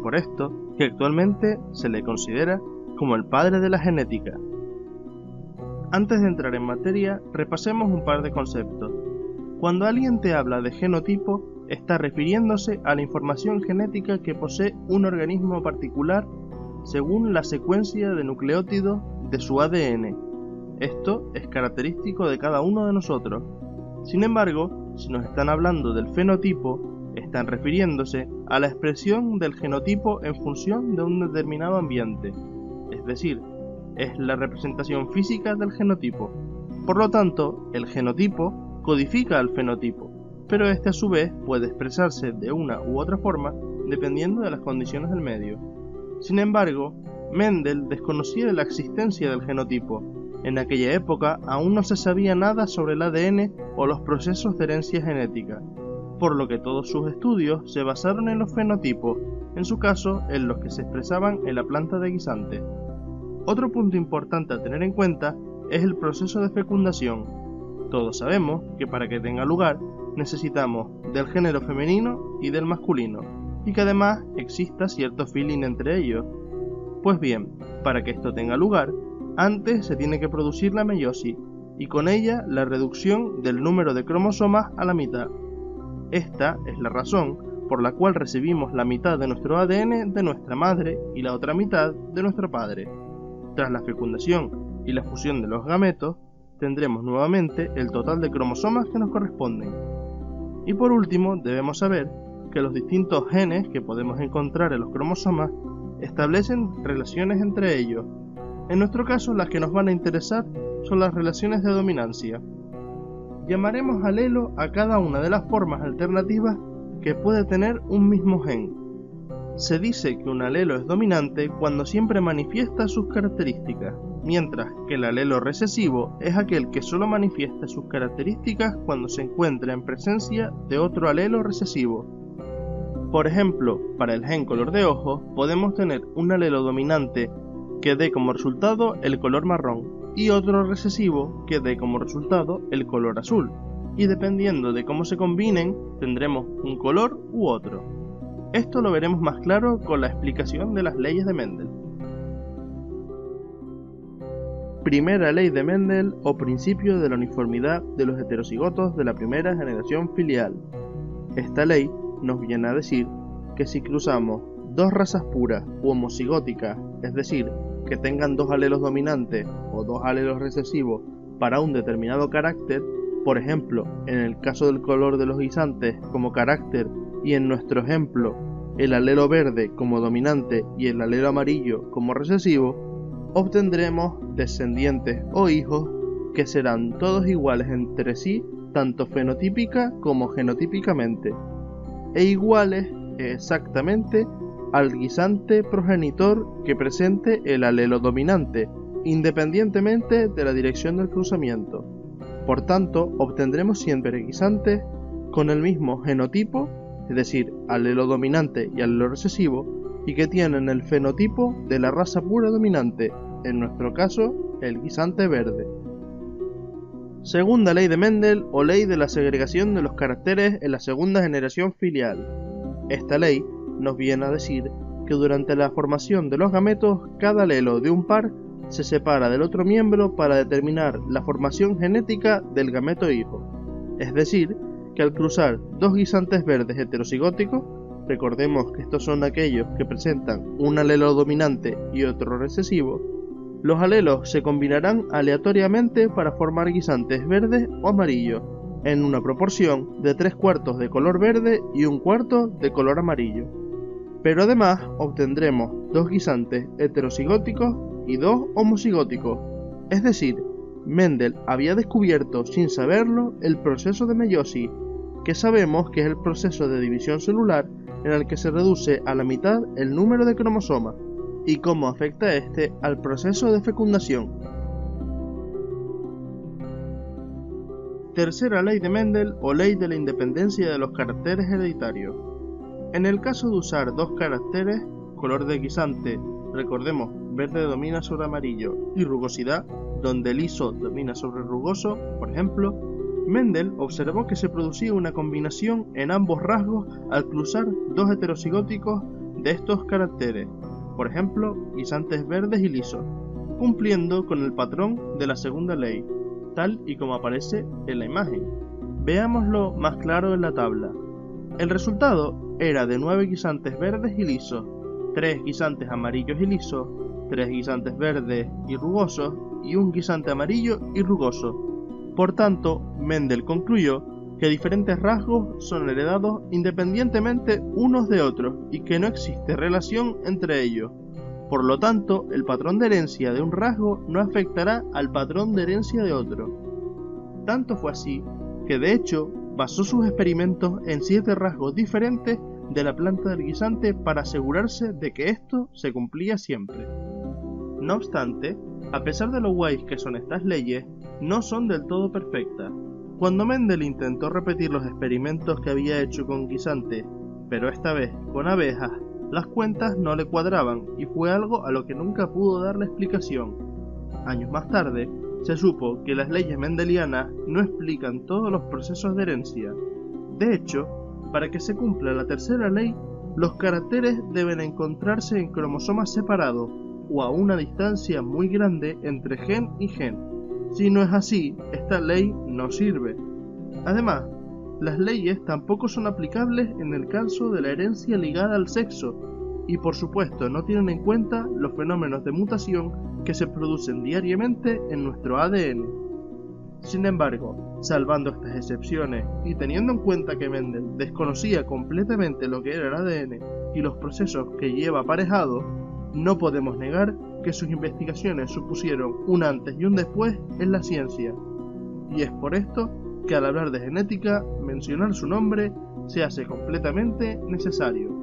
por esto que actualmente se le considera como el padre de la genética. Antes de entrar en materia, repasemos un par de conceptos. Cuando alguien te habla de genotipo, está refiriéndose a la información genética que posee un organismo particular según la secuencia de nucleótidos de su ADN. Esto es característico de cada uno de nosotros. Sin embargo, si nos están hablando del fenotipo, están refiriéndose a la expresión del genotipo en función de un determinado ambiente, es decir, es la representación física del genotipo. Por lo tanto, el genotipo codifica al fenotipo, pero este a su vez puede expresarse de una u otra forma dependiendo de las condiciones del medio. Sin embargo, Mendel desconocía la existencia del genotipo. En aquella época aún no se sabía nada sobre el ADN o los procesos de herencia genética, por lo que todos sus estudios se basaron en los fenotipos, en su caso en los que se expresaban en la planta de guisante. Otro punto importante a tener en cuenta es el proceso de fecundación. Todos sabemos que para que tenga lugar necesitamos del género femenino y del masculino, y que además exista cierto feeling entre ellos. Pues bien, para que esto tenga lugar, antes se tiene que producir la meiosis, y con ella la reducción del número de cromosomas a la mitad. Esta es la razón por la cual recibimos la mitad de nuestro ADN de nuestra madre y la otra mitad de nuestro padre. Tras la fecundación y la fusión de los gametos, tendremos nuevamente el total de cromosomas que nos corresponden. Y por último, debemos saber que los distintos genes que podemos encontrar en los cromosomas establecen relaciones entre ellos. En nuestro caso, las que nos van a interesar son las relaciones de dominancia. Llamaremos alelo a cada una de las formas alternativas que puede tener un mismo gen. Se dice que un alelo es dominante cuando siempre manifiesta sus características, mientras que el alelo recesivo es aquel que solo manifiesta sus características cuando se encuentra en presencia de otro alelo recesivo. Por ejemplo, para el gen color de ojos podemos tener un alelo dominante que dé como resultado el color marrón y otro recesivo que dé como resultado el color azul, y dependiendo de cómo se combinen tendremos un color u otro. Esto lo veremos más claro con la explicación de las leyes de Mendel. Primera ley de Mendel o principio de la uniformidad de los heterocigotos de la primera generación filial. Esta ley nos viene a decir que si cruzamos dos razas puras u homocigóticas, es decir, que tengan dos alelos dominantes o dos alelos recesivos para un determinado carácter, por ejemplo, en el caso del color de los guisantes como carácter y en nuestro ejemplo el alelo verde como dominante y el alelo amarillo como recesivo, obtendremos descendientes o hijos que serán todos iguales entre sí tanto fenotípica como genotípicamente, e iguales exactamente al guisante progenitor que presente el alelo dominante, independientemente de la dirección del cruzamiento. Por tanto, obtendremos siempre guisantes con el mismo genotipo, es decir, alelo dominante y alelo recesivo, y que tienen el fenotipo de la raza pura dominante, en nuestro caso, el guisante verde. Segunda ley de Mendel o ley de la segregación de los caracteres en la segunda generación filial. Esta ley nos viene a decir que durante la formación de los gametos, cada alelo de un par se separa del otro miembro para determinar la formación genética del gameto hijo. Es decir, que al cruzar dos guisantes verdes heterocigóticos, recordemos que estos son aquellos que presentan un alelo dominante y otro recesivo, los alelos se combinarán aleatoriamente para formar guisantes verdes o amarillos, en una proporción de 3/4 de color verde y 1/4 de color amarillo. Pero además obtendremos dos guisantes heterocigóticos y dos homocigóticos, es decir, Mendel había descubierto sin saberlo el proceso de meiosis, que sabemos que es el proceso de división celular en el que se reduce a la mitad el número de cromosomas, y cómo afecta este al proceso de fecundación. Tercera ley de Mendel o ley de la independencia de los caracteres hereditarios. En el caso de usar dos caracteres, color de guisante, recordemos, verde domina sobre amarillo, y rugosidad, donde liso domina sobre rugoso, por ejemplo, Mendel observó que se producía una combinación en ambos rasgos al cruzar dos heterocigóticos de estos caracteres, por ejemplo, guisantes verdes y lisos, cumpliendo con el patrón de la segunda ley, tal y como aparece en la imagen. Veámoslo más claro en la tabla. El resultado era de 9 guisantes verdes y lisos, 3 guisantes amarillos y lisos, 3 guisantes verdes y rugosos y un guisante amarillo y rugoso. Por tanto, Mendel concluyó que diferentes rasgos son heredados independientemente unos de otros y que no existe relación entre ellos. Por lo tanto, el patrón de herencia de un rasgo no afectará al patrón de herencia de otro. Tanto fue así que de hecho basó sus experimentos en 7 rasgos diferentes de la planta del guisante para asegurarse de que esto se cumplía siempre. No obstante, a pesar de lo guays que son estas leyes, no son del todo perfectas. Cuando Mendel intentó repetir los experimentos que había hecho con guisantes, pero esta vez con abejas, las cuentas no le cuadraban y fue algo a lo que nunca pudo darle explicación. Años más tarde, se supo que las leyes mendelianas no explican todos los procesos de herencia. De hecho, para que se cumpla la tercera ley, los caracteres deben encontrarse en cromosomas separados o a una distancia muy grande entre gen y gen. Si no es así, esta ley no sirve. Además, las leyes tampoco son aplicables en el caso de la herencia ligada al sexo, y por supuesto no tienen en cuenta los fenómenos de mutación que se producen diariamente en nuestro ADN. Sin embargo, salvando estas excepciones y teniendo en cuenta que Mendel desconocía completamente lo que era el ADN y los procesos que lleva aparejados, no podemos negar que sus investigaciones supusieron un antes y un después en la ciencia. Y es por esto que al hablar de genética, mencionar su nombre se hace completamente necesario.